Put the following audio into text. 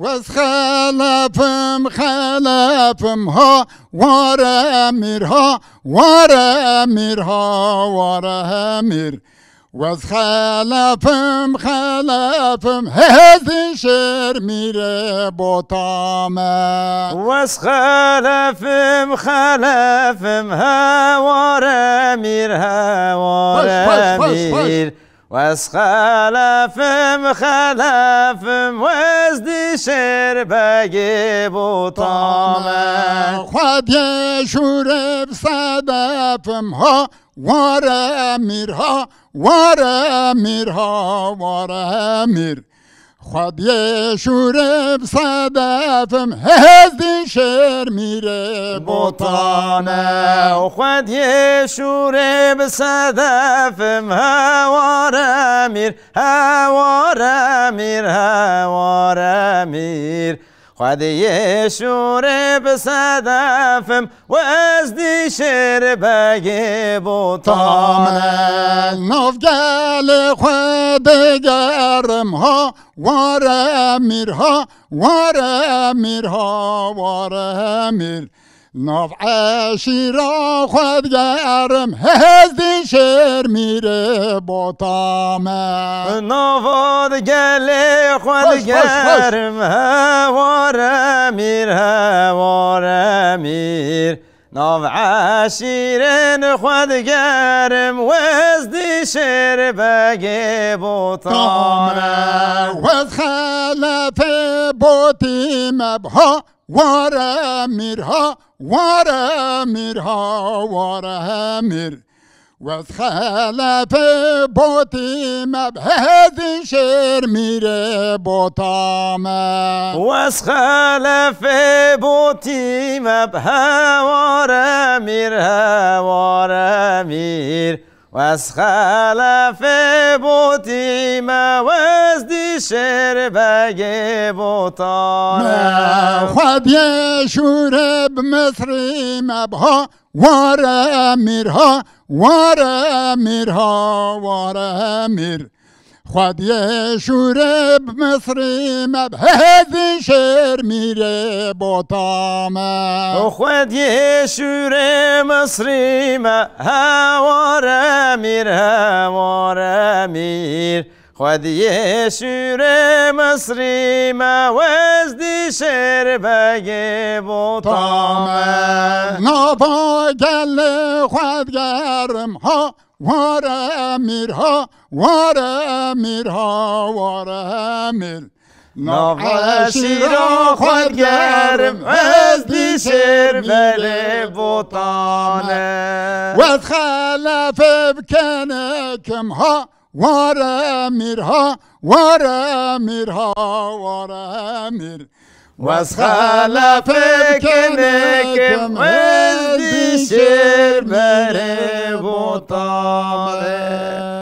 وز خلفم خلفم ها واره میرها واره میرها واره میر وز خلفم خلفم هزی شر میره بوتامه وز خلفم خلفم هواره میر هواره میر وز خلفم خلفم وزدی شر بگی بوتامه خود یه شورب صدفم ها واره میرها واره میرها واره میر خود یه شورب صدفم هزی شر میره بوتانه خود یه شورب صدفم هواره میر هواره میر هواره میر خود یه شورب صدفم وزدی شر بگی بوتانه نفگل خود گرم ها واره میرها واره میرها واره میر نف عشیرا خود گرم هزی شر میره بوتامه نواد گل خود گرم هواره میر هواره میر ناو عشیرن خود گرم وزدی شر بگی بوتامه وز خلف بوتی مبها واره میرها واره میرها واره میر وز خلف بوتی مبهزی شر میره بوتامه وز خلف بوتی مبه واره میر هواره میر وز خلف بوتی وزدی شر بگی بوتانه خود یه شورب مصری مبها واره میرها واره میرها واره میر خود یه شورب مصری مبهزی شر میره بوتامه خود یه شور مصری هواره میر هواره میر خود یه شور مصری وزدی شر بگی بوتامه نابا گل خود گرم ها واره میرها واره میرها واره میر نواشیرا خود گرم وزدی شر بگی بوتانه وز خلف بکنکم ها واره میرها واره میرها واره میر وز خلف کنکم وزدی شر بگی